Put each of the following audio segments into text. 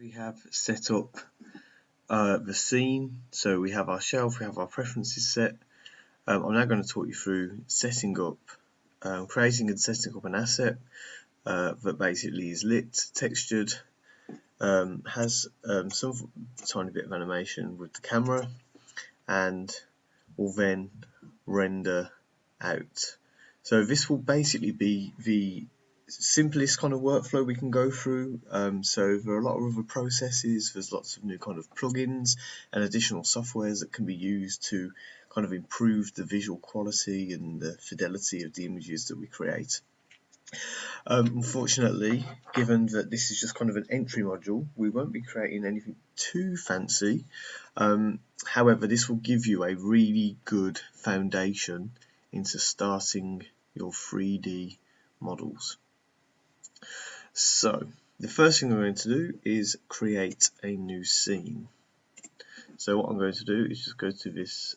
We have set up the scene, so we have our shelf, we have our preferences set. I'm now going to talk you through setting up, creating and setting up an asset that basically is lit, textured, has some tiny bit of animation with the camera, and will then render out. So this will basically be the simplest kind of workflow we can go through. So there are a lot of other processes, there's lots of new kind of plugins and additional softwares that can be used to kind of improve the visual quality and the fidelity of the images that we create. Unfortunately, given that this is just kind of an entry module, we won't be creating anything too fancy. However, this will give you a really good foundation into starting your 3D models. So the first thing I'm going to do is create a new scene. So what I'm going to do is just go to this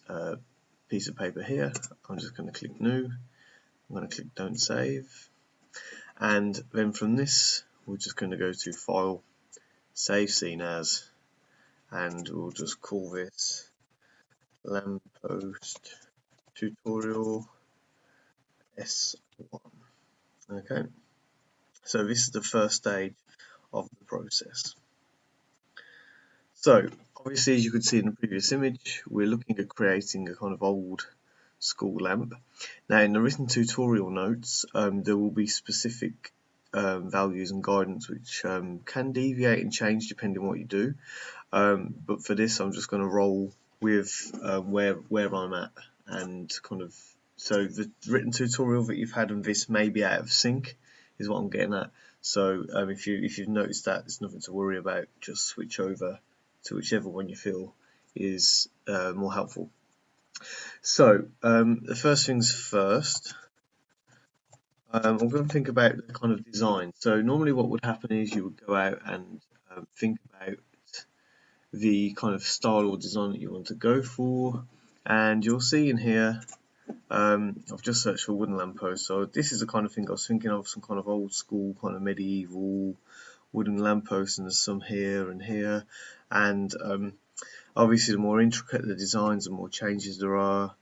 piece of paper here. I'm just going to click new. I'm going to click don't save. And then from this, we're just going to go to File, Save Scene As, and we'll just call this Lamppost Tutorial S1. Okay, so this is the first stage of the process. So obviously, as you could see in the previous image, we're looking at creating a kind of old school lamp. Now in the written tutorial notes, there will be specific values and guidance which can deviate and change depending on what you do, but for this I'm just going to roll with where I'm at, and kind of, so the written tutorial that you've had on this may be out of sync is what I'm getting at. So if you've noticed that, there's nothing to worry about, just switch over to whichever one you feel is more helpful. So the first things first, I'm going to think about the kind of design. So normally what would happen is you would go out and think about the kind of style or design that you want to go for, and you'll see in here, I've just searched for wooden lamppost. So this is the kind of thing I was thinking of, some kind of old school kind of medieval wooden lamppost, and there's some here and here, and obviously the more intricate the designs, the more changes there are,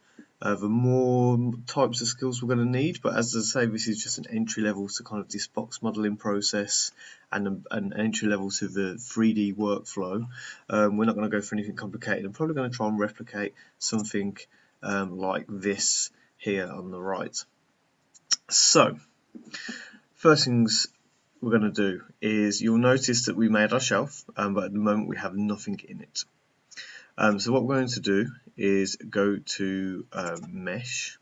the more types of skills we're going to need. But as I say, this is just an entry level to kind of this box modeling process, and an entry level to the 3D workflow. We're not going to go for anything complicated. I'm probably going to try and replicate something like this here on the right. So first things we're going to do is, you'll notice that we made our shelf, but at the moment we have nothing in it. So what we're going to do is go to Mesh,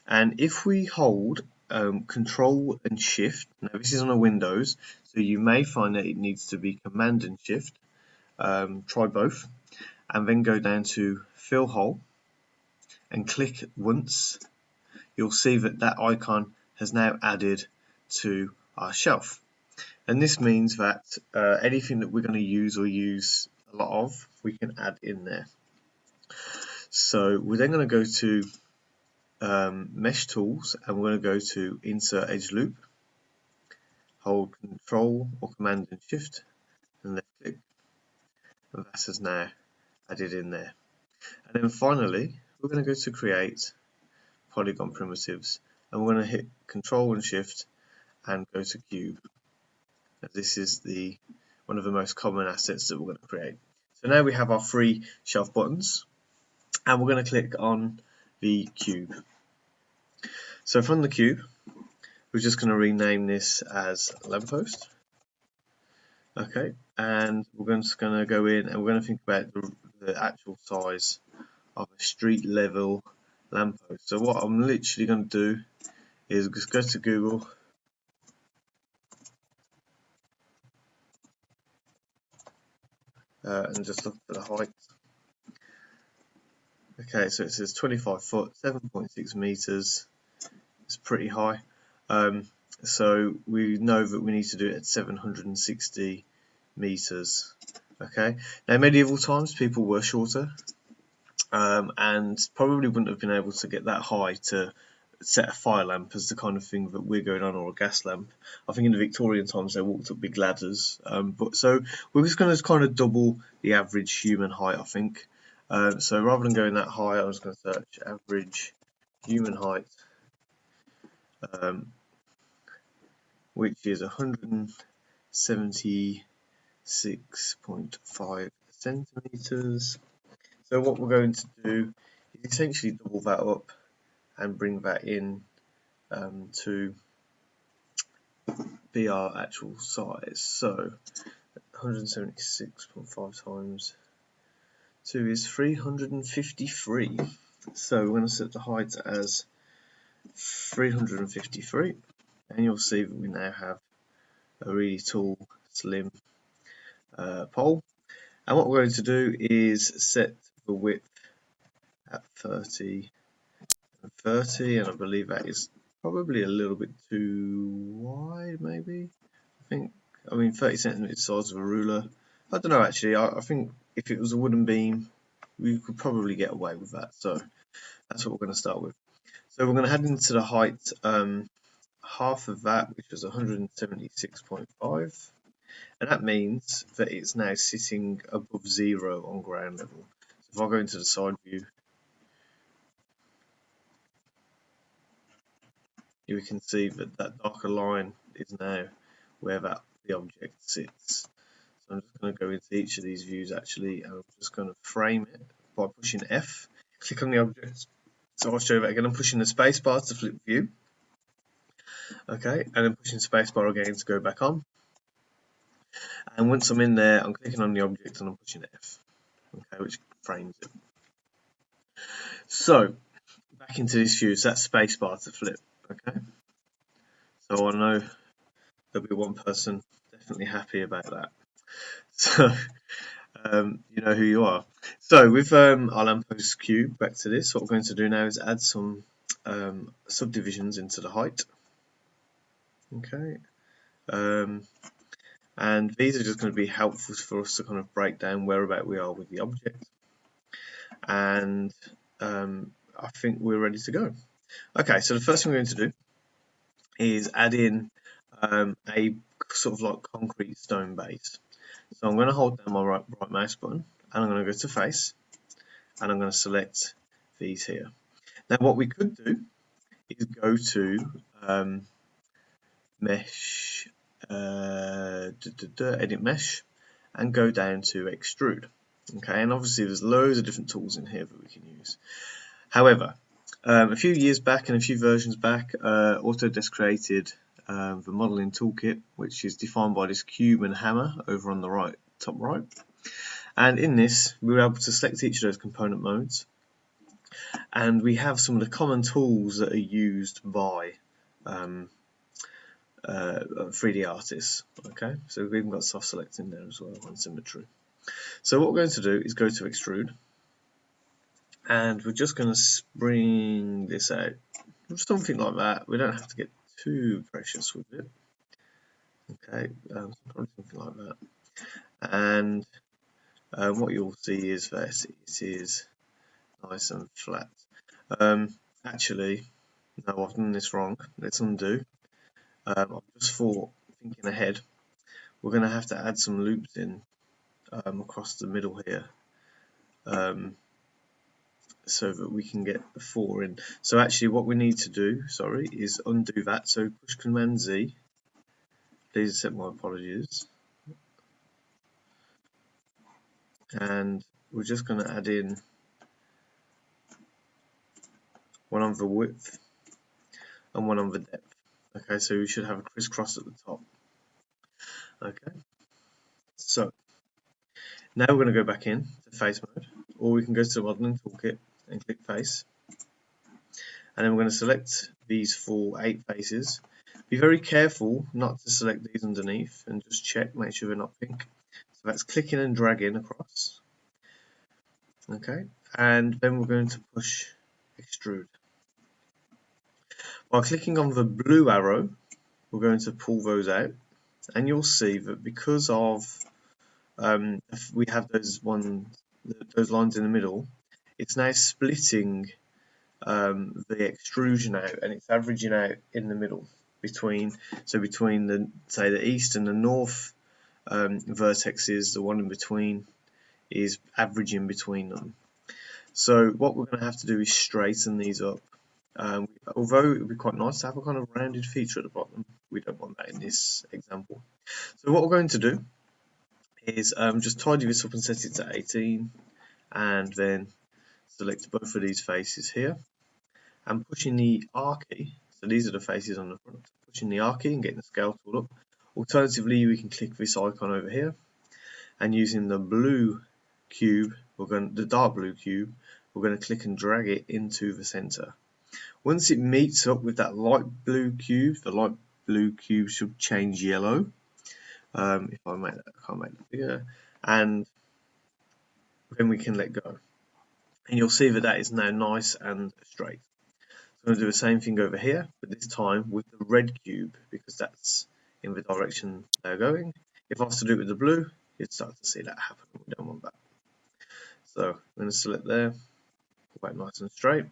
and if we hold Control and Shift, now this is on a Windows, so you may find that it needs to be Command and Shift, try both, and then go down to Fill Hole and click once. You'll see that that icon has now added to our shelf, and this means that anything that we're going to use or use a lot of, we can add in there. So we're then going to go to Mesh Tools, and we're going to go to Insert Edge Loop, hold Control or Command and Shift, and left click, and that has now added in there. And then finally, we're going to go to Create Polygon Primitives, and we're going to hit Control and Shift and go to Cube. Now, this is one of the most common assets that we're going to create. So now we have our three shelf buttons, and we're going to click on the cube. So from the cube, we're just going to rename this as lamppost. Okay, and we're just going to go in and we're going to think about the actual size of a street level lamppost. So what I'm literally going to do is just go to Google, and just look for the height. Okay, so it says 25 foot, 7.6 meters. It's pretty high. So we know that we need to do it at 760 meters. Okay, now medieval times people were shorter, and probably wouldn't have been able to get that high to set a fire lamp as the kind of thing that we're going on, or a gas lamp. I think in the Victorian times they walked up big ladders. But so we're just going to kind of double the average human height, I think. So rather than going that high, I was going to search average human height, which is 176.5 centimeters. So what we're going to do is essentially double that up and bring that in to be our actual size. So 176.5 times 2 is 353. So we're going to set the height as 353, and you'll see that we now have a really tall, slim pole. And what we're going to do is set the width at 30 and 30, and I believe that is probably a little bit too wide, maybe. I mean 30 centimeters size of a ruler. I don't know actually. I think if it was a wooden beam, we could probably get away with that. So that's what we're going to start with. So we're going to head into the height, half of that, which was 176.5, and that means that it's now sitting above 0 on ground level. So if I go into the side view, you can see that that darker line is now where the object sits. So I'm just going to go into each of these views actually, and I'm just going to frame it by pushing F. Click on the object. So I'll show you that again. I'm pushing the space bar to flip view. Okay, and then pushing space bar again to go back on. And once I'm in there, I'm clicking on the object and I'm pushing F. Okay, which frames it. So back into this view, so that's space bar to flip. Okay, so I know there'll be one person definitely happy about that. So you know who you are. So with our lamppost cube, back to this, what we're going to do now is add some subdivisions into the height. Okay, and these are just going to be helpful for us to kind of break down whereabout we are with the object. And I think we're ready to go. Okay, so the first thing we're going to do is add in a sort of like concrete stone base. So I'm going to hold down my right mouse button, and I'm going to go to face, and I'm going to select these here. Now what we could do is go to mesh, edit mesh, and go down to extrude. Okay, and obviously there's loads of different tools in here that we can use. However, a few years back and a few versions back, Autodesk created the Modeling Toolkit, which is defined by this cube and hammer over on the right, top right. And in this, we were able to select each of those component modes, and we have some of the common tools that are used by 3D artists. Okay, so we've even got soft select in there as well, and symmetry. So what we're going to do is go to extrude, and we're just going to spring this out, something like that. We don't have to get too precious with it. Okay, probably something like that. And what you'll see is that it is nice and flat. Actually, no, I've done this wrong. Let's undo. I've just thought, thinking ahead, we're going to have to add some loops in across the middle here, so that we can get the 4 in. So actually what we need to do, is undo that. So push Command Z. Please accept my apologies. And we're just going to add in one on the width and one on the depth. Okay, so we should have a crisscross at the top. Okay, so now we're going to go back in to face mode, or we can go to the Modeling Toolkit and click face. And then we're going to select these 8 faces. Be very careful not to select these underneath, and just check, make sure they're not pink. So that's clicking and dragging across. Okay, and then we're going to push extrude. By clicking on the blue arrow, we're going to pull those out, and you'll see that because of we have those lines in the middle, it's now splitting the extrusion out, and it's averaging out in the middle between the, say, the east and the north vertexes. The one in between is averaging between them. So what we're going to have to do is straighten these up. Although it would be quite nice to have a kind of rounded feature at the bottom, we don't want that in this example. So what we're going to do is just tidy this up and set it to 18, and then select both of these faces here, and pushing the R key, so these are the faces on the front, pushing the R key and getting the scale tool up. Alternatively, we can click this icon over here, and using the blue cube, the dark blue cube, we're going to click and drag it into the center. Once it meets up with that light blue cube, the light blue cube should change yellow. If I make that, I can't make that bigger, and then we can let go. And you'll see that that is now nice and straight. So I'm going to do the same thing over here, but this time with the red cube, because that's in the direction they're going. If I was to do it with the blue, you'd start to see that happen. We don't want that. So I'm going to select there, pull that nice and straight.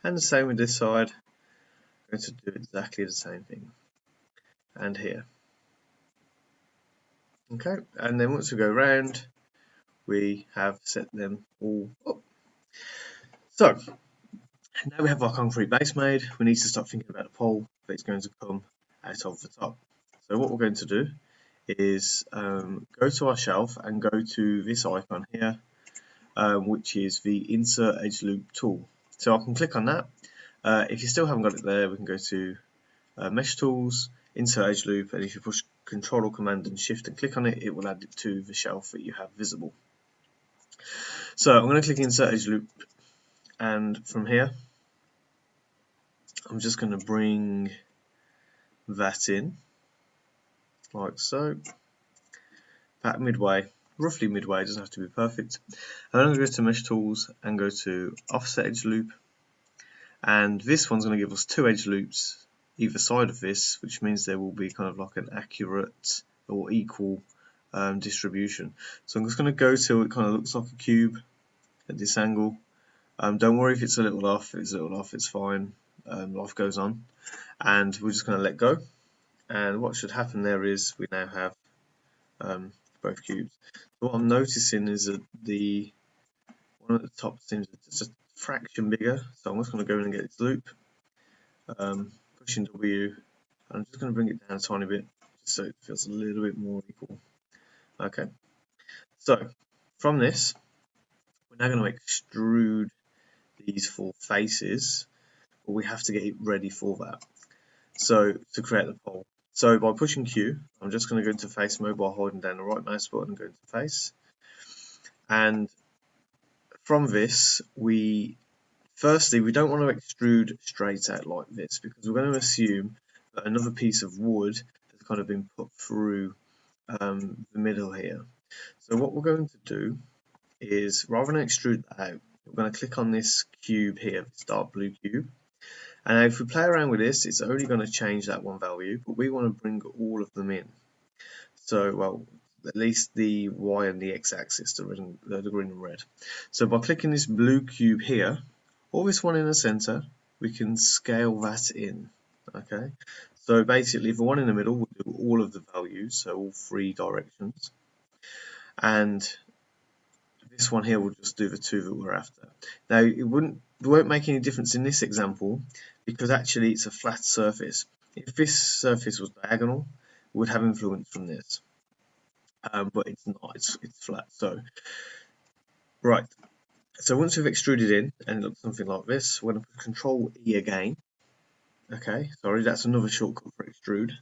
And the same with this side. I'm going to do exactly the same thing. And here. Okay, and then once we go around, we have set them all up. So now we have our concrete base made, we need to start thinking about the pole that's going to come out of the top. So what we're going to do is go to our shelf and go to this icon here, which is the Insert Edge Loop tool. So I can click on that. If you still haven't got it there, we can go to Mesh Tools, Insert Edge Loop, and if you push Control or Command and Shift and click on it, it will add it to the shelf that you have visible. So I'm going to click Insert Edge Loop, and from here I'm just going to bring that in like so, about midway, roughly midway, it doesn't have to be perfect. And then I'm going to go to Mesh Tools and go to Offset Edge Loop, and this one's going to give us 2 edge loops either side of this, which means there will be kind of like an accurate or equal distribution. So I'm just going to go till it kind of looks like a cube at this angle. Don't worry if it's a little off, it's fine, life goes on. And we're just going to let go, and what should happen there is we now have both cubes. So what I'm noticing is that the one at the top seems just a fraction bigger, so I'm just going to go in and get this loop, pushing W, and I'm just going to bring it down a tiny bit just so it feels a little bit more equal. Okay, so from this we're now going to extrude these 4 faces, but we have to get it ready for that. So to create the pole, so by pushing Q, I'm just going to go into face mode by holding down the right mouse button and go into face. And from this, firstly, we don't want to extrude straight out like this, because we're going to assume that another piece of wood has kind of been put through the middle here. So what we're going to do is, rather than extrude that out, we're going to click on this cube here, this dark blue cube. And if we play around with this, it's only going to change that one value, but we want to bring all of them in. So, well, at least the Y and the X axis, the green and red. So by clicking this blue cube here, or this one in the center, we can scale that in. Okay, so basically the one in the middle will do all of the values, so all 3 directions. And this one here will just do the 2 that we're after. Now it won't make any difference in this example, because actually it's a flat surface. If this surface was diagonal, it would have influence from this, but it's not, it's flat. So right, so once we've extruded in and it looks something like this, we're going to put Control E again. Okay, sorry, that's another shortcut for extrude.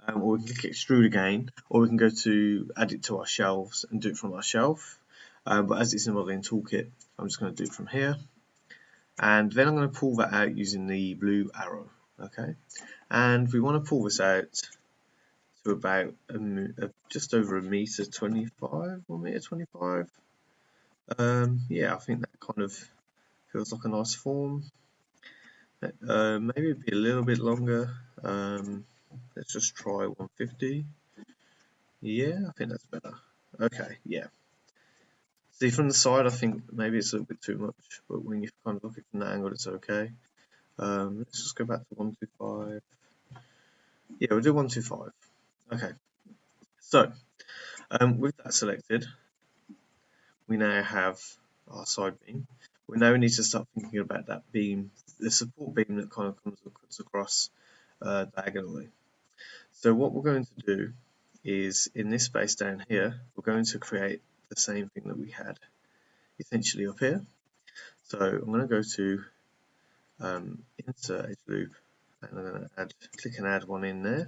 Or we can click extrude again, or we can go to add it to our shelves and do it from our shelf. But as it's in Modeling Toolkit, I'm just going to do it from here. And then I'm going to pull that out using the blue arrow. Okay, and we want to pull this out to about just over 1.25 m, 1.25 m. Yeah, I think that kind of feels like a nice form. Maybe it'd be a little bit longer. Let's just try 150. Yeah, I think that's better. Okay, yeah. See, from the side, I think maybe it's a little bit too much, but when you kind of look at it from that angle, it's okay. Let's just go back to 125. Yeah, we'll do 125. Okay. So, with that selected, we now have our side beam. We now need to start thinking about that beam, the support beam that kind of cuts across diagonally. So what we're going to do is, in this space down here, we're going to create the same thing that we had essentially up here. So I'm going to go to Insert Edge Loop, and I'm going to click and add one in there,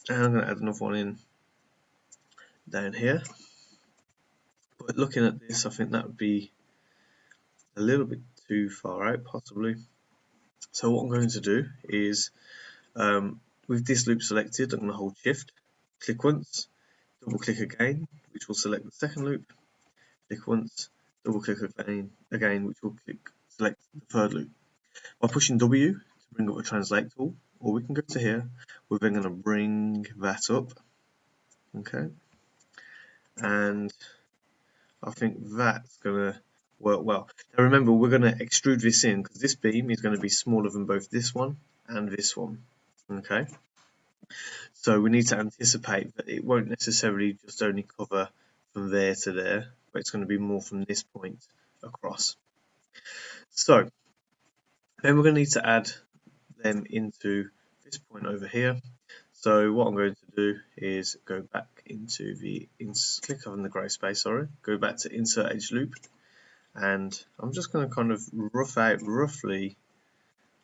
and I'm going to add another one in down here. But looking at this, I think that would be a little bit too far out, possibly. So what I'm going to do is, with this loop selected, I'm going to hold Shift, click once, double click again, which will select the second loop, click once, double click again, which will select the third loop. By pushing W to bring up a translate tool, or we can go to here, we're then going to bring that up, okay, and I think that's going to work well. Now remember, we're going to extrude this in because this beam is going to be smaller than both this one and this one, okay. So we need to anticipate that it won't necessarily just only cover from there to there, but it's going to be more from this point across. So then we're going to need to add them into this point over here. So what I'm going to do is go back into click on the grey space, go back to Insert Edge Loop, and I'm just going to kind of rough out roughly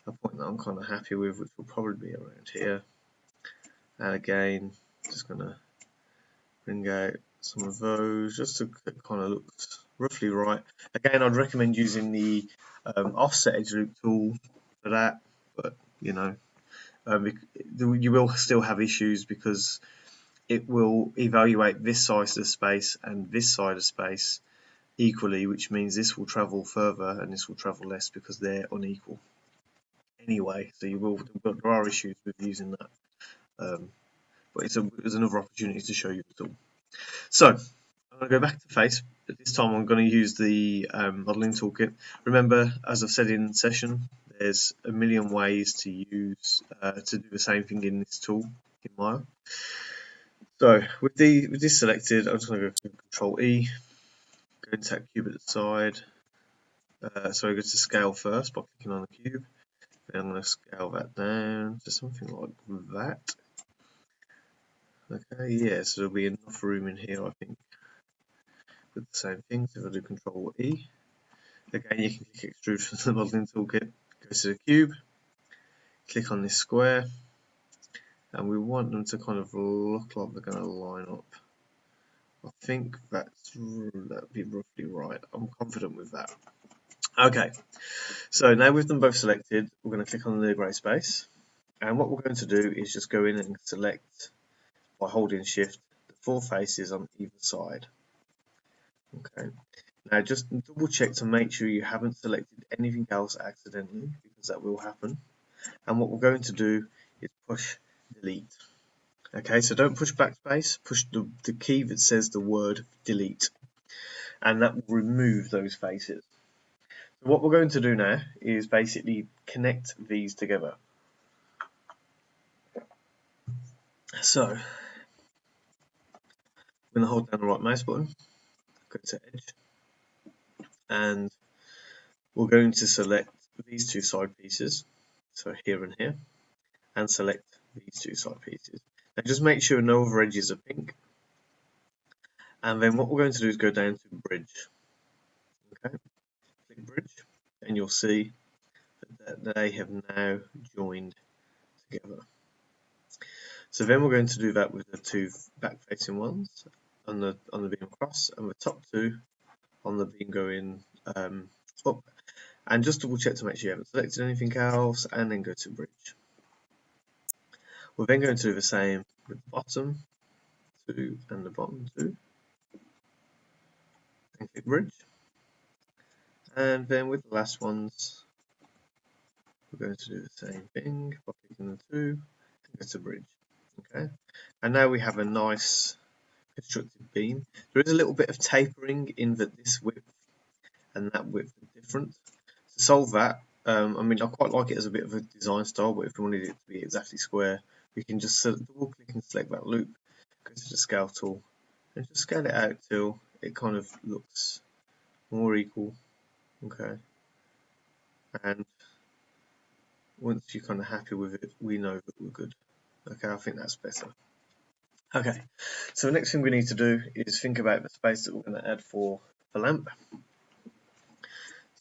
a point that I'm kind of happy with, which will probably be around here. And again, just going to bring out some of those just to kind of look roughly right. Again, I'd recommend using the offset edge loop tool for that, but you know, you will still have issues because it will evaluate this side of space and this side of space equally, which means this will travel further and this will travel less because they're unequal anyway. So there are issues with using that, but it's another opportunity to show you the tool. So I'm going to go back to face. This time I'm going to use the Modeling Toolkit. Remember, as I've said in session, there's a million ways to use to do the same thing in this tool in Maya. So with this selected, I'm just going to go to Control E, go into that cube at the side. So I go to scale first by clicking on the cube. Then I'm going to scale that down to something like that. Okay, yeah, so there'll be enough room in here, I think, with the same thing. So if I do Control E, again you can click Extrude from the Modeling Toolkit, go to the cube, click on this square, and we want them to kind of look like they're going to line up. I think that'd be roughly right. I'm confident with that. Okay, so now with them both selected, we're going to click on the grey space, and what we're going to do is just go in and select, by holding Shift, the 4 faces on either side. Okay, now just double check to make sure you haven't selected anything else accidentally, because that will happen. And what we're going to do is push delete. Okay, so don't push backspace, push the key that says the word delete, and that will remove those faces. So what we're going to do now is basically connect these together. So I'm going to hold down the right mouse button, go to Edge, and we're going to select these 2 side pieces, so here and here, and select these 2 side pieces. Now just make sure no other edges are pink, and then what we're going to do is go down to Bridge. Okay, click Bridge, and you'll see that they have now joined together. So then we're going to do that with the 2 back-facing ones on the beam across, and the top 2 on the beam going up. And just double check to make sure you haven't selected anything else, and then go to Bridge. We're then going to do the same with the bottom 2 and the bottom 2, and click Bridge. And then with the last ones, we're going to do the same thing by clicking the 2 and go to Bridge. Okay, and now we have a nice constructed beam. There is a little bit of tapering in that this width and that width are different. To solve that, I mean, I quite like it as a bit of a design style, but if we wanted it to be exactly square, we can just double click and select that loop, go to the scale tool, and just scale it out till it kind of looks more equal. Okay, and once you're kind of happy with it, we know that we're good. Okay, I think that's better. Okay, so the next thing we need to do is think about the space that we're going to add for the lamp.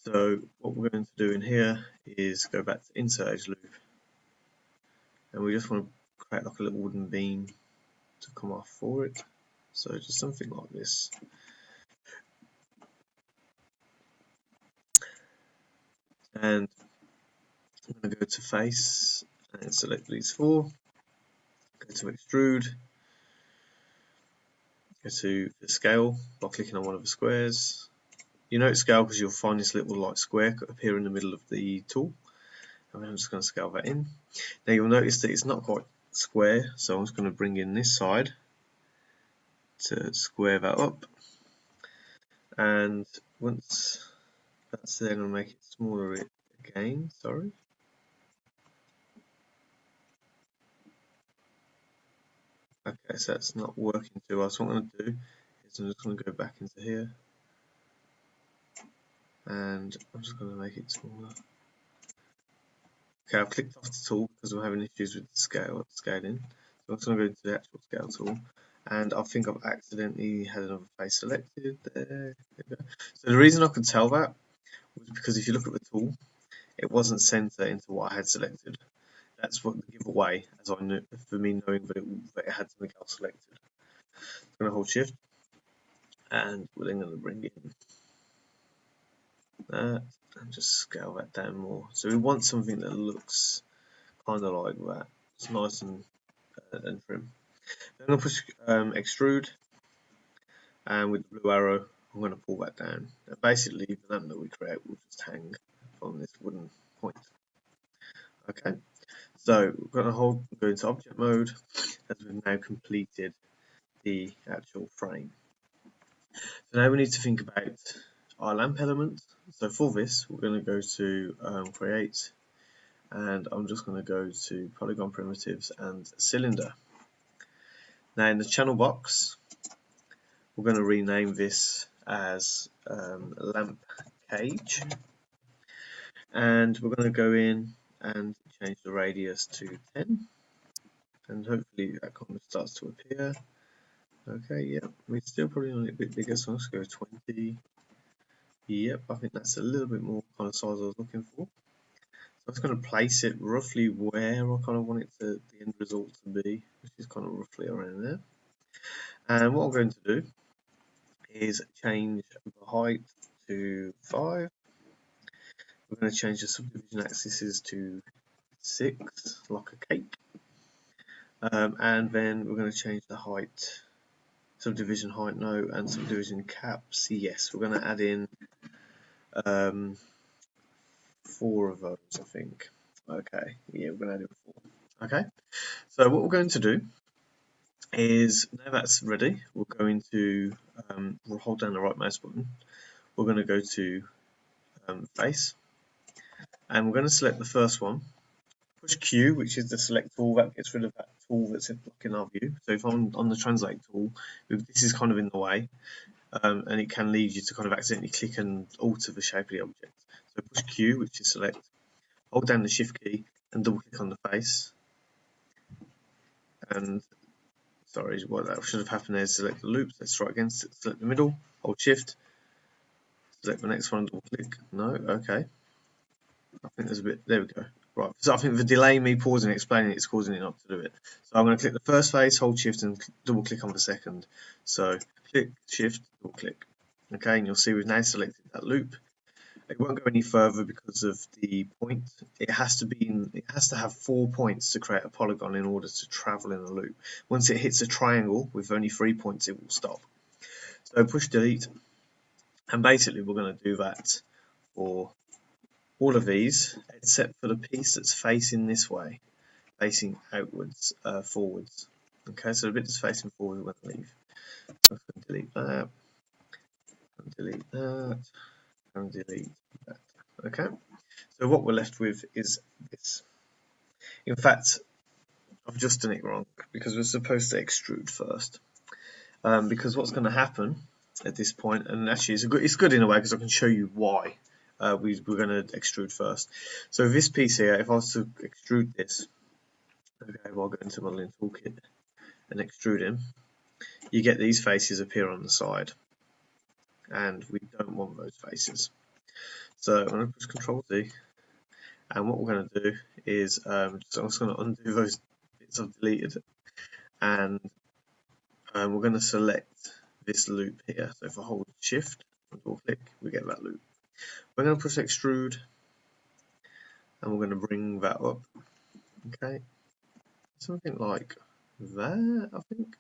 So what we're going to do in here is go back to insert edge loop, and we just want to create like a little wooden beam to come off for it. So just something like this. And I'm going to go to face and select these four, go to extrude, go to the scale by clicking on one of the squares. You note scale because you'll find this little light square appear in the middle of the tool. And I'm just going to scale that in. Now you'll notice that it's not quite square, so I'm just going to bring in this side to square that up. And once that's there, I'm going to make it smaller again, sorry. Okay, so that's not working too well. So what I'm going to do is I'm just going to go back into here, and I'm just going to make it smaller. Okay, I've clicked off the tool because I'm having issues with the scaling. So I'm just going to go into the actual scale tool, and I think I've accidentally had another face selected. There we go. So the reason I could tell that was because if you look at the tool, it wasn't center into what I had selected. That's what the giveaway, as I knew, for me knowing that it had something else selected. I'm going to hold shift, and we're then going to bring in that and just scale that down more. So we want something that looks kind of like that. It's nice and trim. Then I'm going to push extrude, and with the blue arrow, I'm going to pull that down. And basically, the lamp that we create will just hang from this wooden point. Okay, so we're going to go into object mode as we've now completed the actual frame. So now we need to think about our lamp element. So for this, we're going to go to create, and I'm just going to go to Polygon primitives and cylinder. Now in the channel box, we're going to rename this as lamp cage, and we're going to go in and change the radius to 10, and hopefully that kind of starts to appear. Okay, yeah, we're still probably on a bit bigger, so let's go 20. Yep, I think that's a little bit more kind of size I was looking for. So I'm just going to place it roughly where I kind of want it to, the end result to be, which is kind of roughly around there. And what I'm going to do is change the height to 5. We're going to change the subdivision axes to 6, like a cake. And then we're going to change the height, subdivision height no, and subdivision caps yes. We're going to add in 4 of those, I think. Okay, yeah, we're going to add in 4. Okay, so what we're going to do is, now that's ready, we're going to we'll hold down the right mouse button. We're going to go to face, and we're going to select the first one. Push Q, which is the select tool, that gets rid of that tool that's blocking our view. So if I'm on the translate tool, this is kind of in the way, and it can lead you to kind of accidentally click and alter the shape of the object. So push Q, which is select, hold down the shift key and double click on the face. And sorry, what that should have happened there is select the loops. Let's try again. Select the middle, hold shift, select the next one, double click. No, okay. I think there's a bit, there we go. Right, so I think the delay me pausing and explaining it is causing it not to do it. So I'm going to click the first face, hold shift and double click on the second. So click, shift, double click. Okay, and you'll see we've now selected that loop. It won't go any further because of the point. It has to have 4 points to create a polygon in order to travel in a loop. Once it hits a triangle with only 3 points, it will stop. So push delete, and basically we're going to do that for all of these except for the piece that's facing this way, facing outwards, forwards. Okay, so the bit that's facing forward we want to leave. that, and delete that, and delete that. Okay, so what we're left with is this. In fact, I've just done it wrong because we're supposed to extrude first. Because what's going to happen at this point, and actually it's good in a way because I can show you why we're going to extrude first. So this piece here, if I was to extrude this, okay, well, I'll go into Modeling Toolkit and extrude him, you get these faces appear on the side, and we don't want those faces. So I'm going to push Control Z, and what we're going to do is I'm just going to undo those bits I've deleted, and we're going to select this loop here. So if I hold Shift and double click, we get that loop. We're going to push Extrude, and we're going to bring that up. Okay, something like that, I think.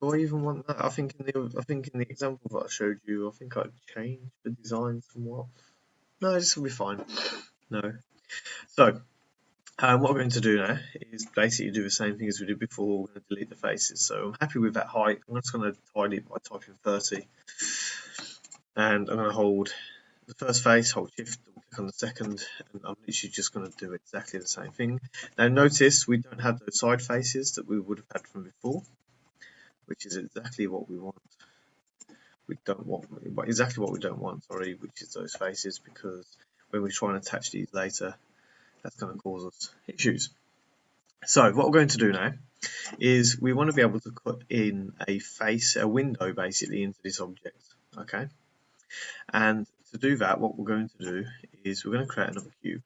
Do I even want that? I think in the example that I showed you, I think I changed the design somewhat. No, this will be fine. No. So what we're going to do now is basically do the same thing as we did before. We're going to delete the faces. So I'm happy with that height. I'm just going to tidy it by typing 30. And I'm going to hold the first face, hold Shift, double click on the second, and I'm literally just going to do exactly the same thing. Now notice we don't have those side faces that we would have had from before, which is exactly what we want. We don't want exactly what we don't want, sorry, which is those faces, because when we try and attach these later, that's going to cause us issues. So what we're going to do now is we want to be able to put in a face, a window basically into this object, okay? And to do that, what we're going to do is we're going to create another cube.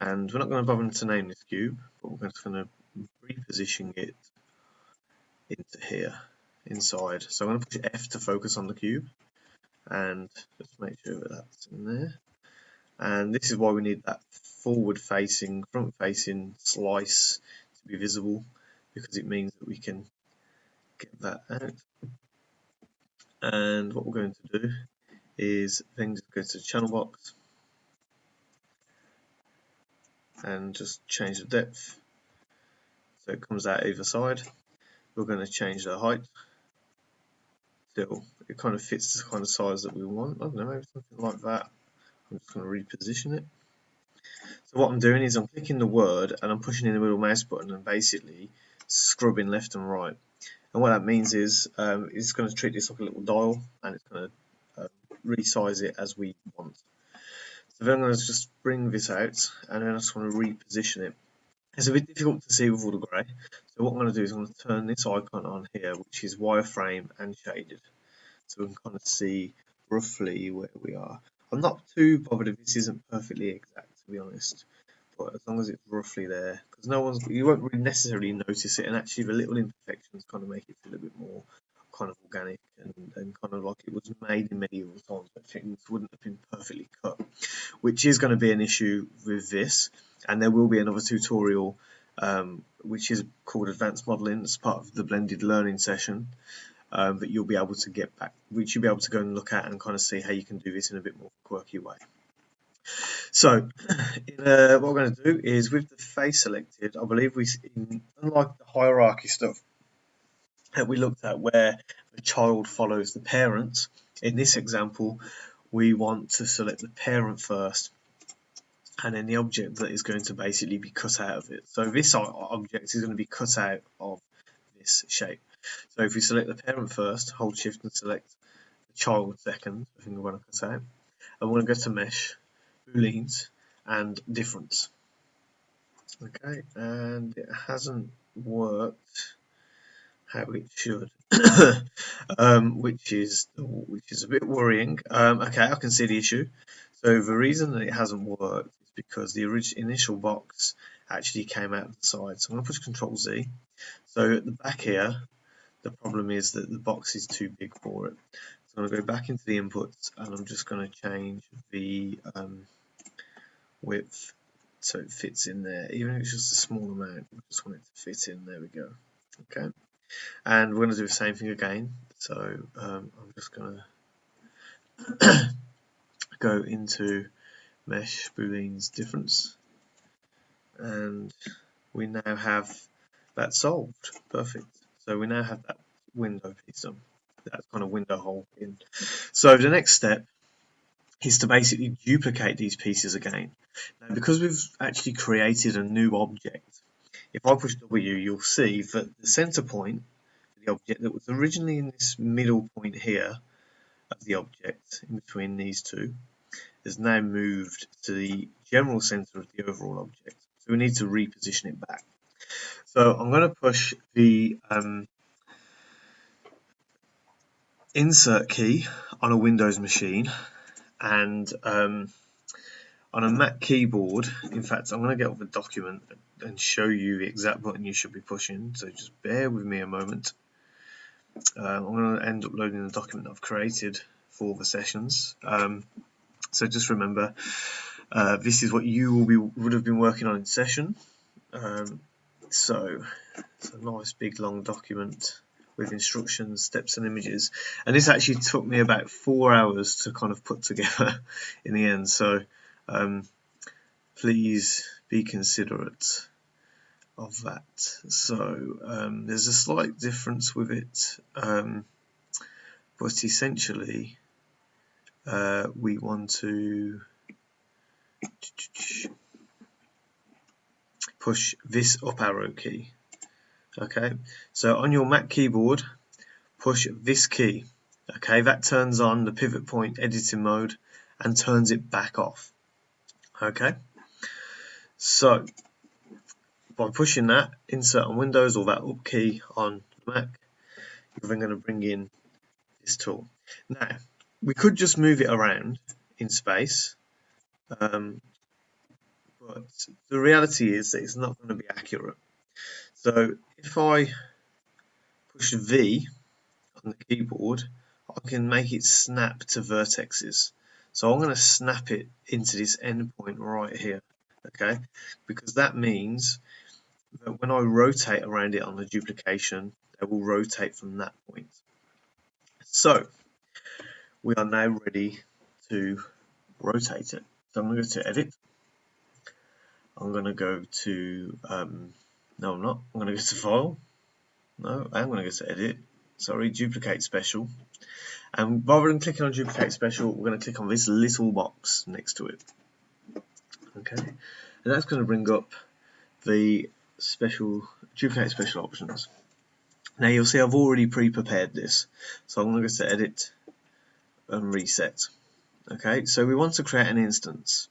And we're not going to bother to name this cube, but we're just going to reposition it into here, inside. So I'm going to push F to focus on the cube, and just make sure that that's in there. And this is why we need that forward-facing, front-facing slice to be visible, because it means that we can get that out. And what we're going to do is then just go to the channel box and just change the depth so it comes out either side. We're going to change the height till it kind of fits the kind of size that we want. I don't know, maybe something like that. I'm just going to reposition it. So what I'm doing is I'm clicking the word and I'm pushing in the middle mouse button and basically scrubbing left and right. And what that means is it's going to treat this like a little dial, and it's going to resize it as we want. So then I'm going to just bring this out, and then I just want to reposition it. It's a bit difficult to see with all the grey, so what I'm going to do is I'm going to turn this icon on here, which is wireframe and shaded, so we can kind of see roughly where we are. I'm not too bothered if this isn't perfectly exact, to be honest, but as long as it's roughly there, because you won't really necessarily notice it, and actually the little imperfections kind of make it feel a bit more kind of organic and kind of like it was made in medieval times, but things wouldn't have been perfectly cut, which is going to be an issue with this. And there will be another tutorial which is called Advanced Modeling as part of the blended learning session that you'll be able to get back, which you'll be able to go and look at and kind of see how you can do this in a bit more quirky way. So what we're going to do is with the face selected, I believe unlike the hierarchy stuff that we looked at where the child follows the parent, in this example we want to select the parent first and then the object that is going to basically be cut out of it. So this object is going to be cut out of this shape. So if we select the parent first, hold Shift and select the child second, I think we want to cut out, and we're going to go to Mesh, Booleans, and Difference. Okay, and it hasn't worked how it should, which is a bit worrying. Okay, I can see the issue. So the reason that it hasn't worked is because the initial box actually came out the side. So I'm going to push Control Z. So at the back here, the problem is that the box is too big for it. So I'm going to go back into the inputs and I'm just going to change the width so it fits in there. Even if it's just a small amount, I just want it to fit in. There we go. Okay. And we're going to do the same thing again. So I'm just going to go into Mesh, Booleans, Difference, and we now have That's solved. Perfect. So we now have that window piece done. That kind of window hole in. So the next step is to basically duplicate these pieces again. Now, because we've actually created a new object, if I push W, you'll see that the center point, the object that was originally in this middle point here of the object, in between these two, has now moved to the general center of the overall object. So we need to reposition it back. So I'm going to push the insert key on a Windows machine, and on a Mac keyboard. In fact, I'm going to get off the document and show you the exact button you should be pushing, so just bear with me a moment. I'm going to end up loading the document I've created for the sessions. So just remember, this is what you would have been working on in session. So it's a nice big long document with instructions, steps and images, and this actually took me about 4 hours to kind of put together in the end, so please be considerate of that. So there's a slight difference with it, but essentially we want to push this up arrow key. Okay, so on your Mac keyboard, push this key. Okay, that turns on the pivot point editing mode and turns it back off. Okay, so by pushing that insert on Windows or that up key on Mac, you're then going to bring in this tool. Now, we could just move it around in space, but the reality is that it's not going to be accurate. So if I push V on the keyboard, I can make it snap to vertexes. So I'm going to snap it into this endpoint right here, okay? Because that means that when I rotate around it on the duplication, it will rotate from that point. So we are now ready to rotate it. So I'm going to go to Edit. I'm going to go to, no I'm not, I'm going to go to File. No, I'm going to go to Edit. Sorry, Duplicate Special. And rather than clicking on Duplicate Special, we're going to click on this little box next to it. Okay, and that's going to bring up the Duplicate Special options. Now you'll see I've already pre-prepared this. So I'm going to go to Edit and Reset. Okay, so we want to create an instance,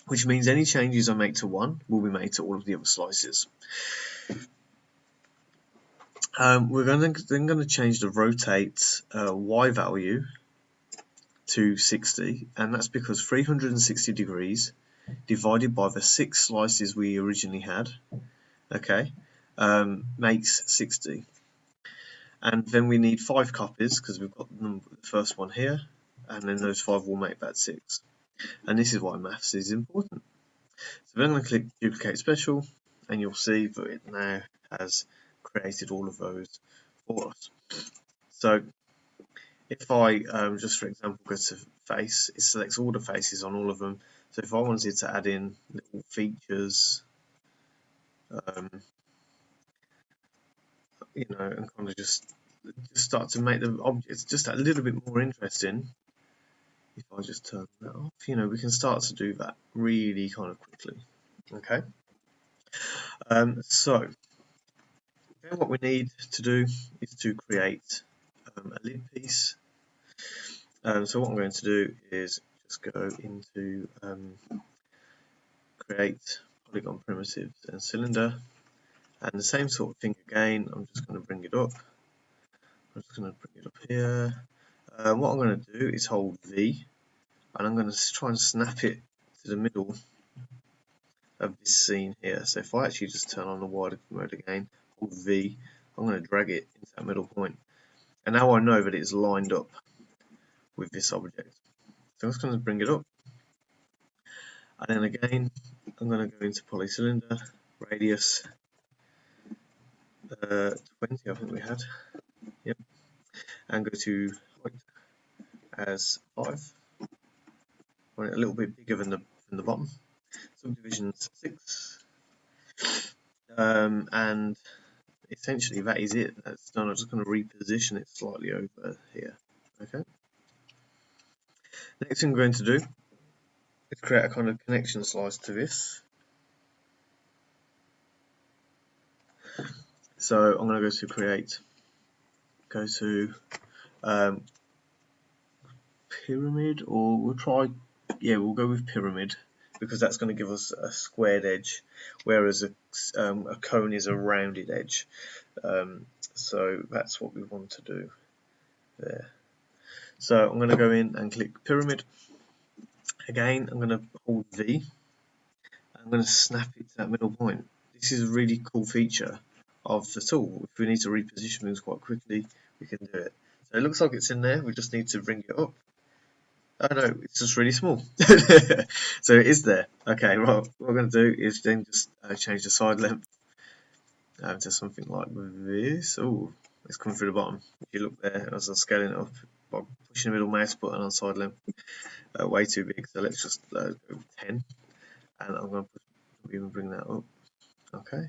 which means any changes I make to one will be made to all of the other slices. We're then going to change the rotate Y value to 60, and that's because 360 degrees divided by the 6 slices we originally had, okay, makes 60. And then we need 5 copies because we've got the first one here, and then those 5 will make that 6. And this is why maths is important. So I'm going to click Duplicate Special, and you'll see that it now has created all of those for us. So if I just for example go to face, it selects all the faces on all of them. So if I wanted to add in little features, you know, and kind of just start to make the objects just a little bit more interesting, if I just turn that off, you know, we can start to do that really kind of quickly. Okay, so then what we need to do is to create a lid piece. So what I'm going to do is just go into create polygon primitives and cylinder, and the same sort of thing again. I'm just going to bring it up. I'm just going to bring it up here. What I'm going to do is hold V, and I'm going to try and snap it to the middle of this scene here. So if I actually just turn on the wider mode again, hold V, I'm going to drag it into that middle point, and now I know that it's lined up with this object. So I'm just going to bring it up, and then again I'm going to go into polycylinder, radius 20 I think we had, yep, and go to height as 5, a little bit bigger than the bottom. Subdivisions 6. and essentially that is it. That's done. I'm just going to reposition it slightly over here. Okay. Next thing we're going to do is create a kind of connection slice to this. So I'm going to go to create, go to pyramid, or we'll try, yeah, we'll go with pyramid because that's going to give us a squared edge, whereas a cone is a rounded edge. So that's what we want to do there. So I'm going to go in and click pyramid. Again, I'm going to hold V. I'm going to snap it to that middle point. This is a really cool feature of the tool. If we need to reposition things quite quickly, we can do it. So it looks like it's in there. We just need to bring it up. Oh no, it's just really small. So it is there. Okay, well, what we're going to do is then just change the side length to something like this. Oh, it's coming through the bottom. If you look there, as I'm scaling it up by pushing the middle mouse button on side length, way too big. So let's just go 10, and I'm going to even bring that up. Okay.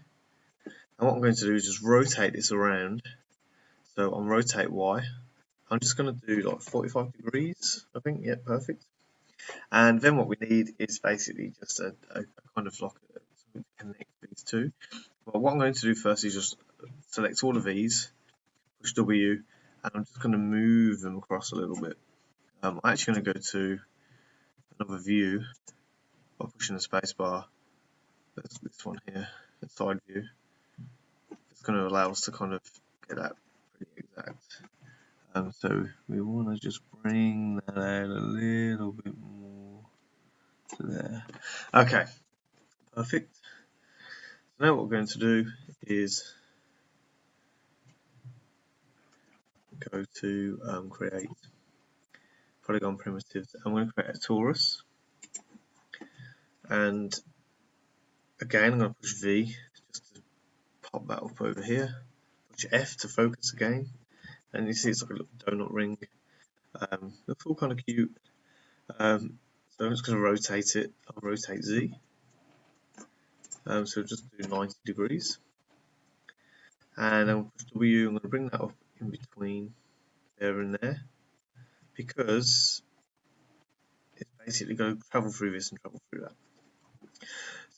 And what I'm going to do is just rotate this around. So on rotate Y, I'm just going to do like 45 degrees, I think. Yeah, perfect. And then what we need is basically just a kind of like something to connect these two. Well, what I'm going to do first is just select all of these, push W, and I'm just going to move them across a little bit. I'm actually going to go to another view by pushing the spacebar. That's this one here, the side view. It's going to allow us to kind of get that pretty exact. So we want to just bring that out a little bit more to there. Okay, perfect. So now what we're going to do is go to create Polygon primitives. I'm going to create a torus, and again I'm going to push V just to pop that up over here. Push F to focus again, and you see it's like a little donut ring. Looks all kind of cute. So I'm just going to rotate it. I'll rotate Z. So just do 90 degrees. And then push W, I'm going to bring that up in between there and there, because it's basically going to travel through this and travel through that.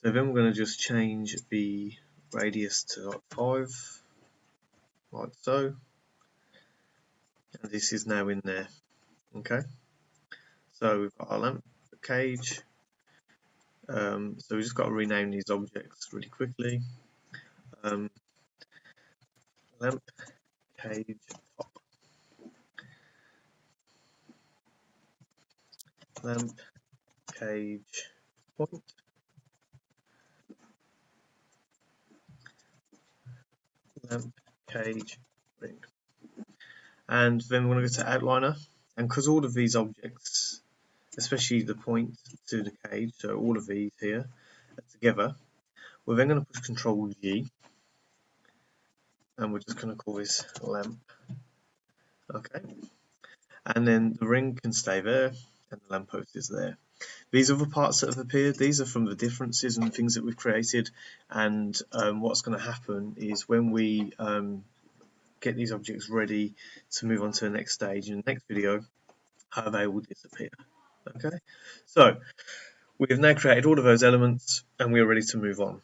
So then we're going to just change the radius to like 5, like so. And this is now in there. Okay. So we've got our lamp cage. So we just got to rename these objects really quickly. Lamp cage top. Lamp cage point. Lamp cage ring. And then we're going to go to outliner, and because all of these objects, especially the point to the cage, so all of these here are together, we're then going to push Control G, and we're just going to call this lamp. Okay, and then the ring can stay there, and the lamppost is there. These other parts that have appeared, these are from the differences and things that we've created, and what's going to happen is when we get these objects ready to move on to the next stage in the next video, they will disappear. Okay, so we have now created all of those elements and we are ready to move on.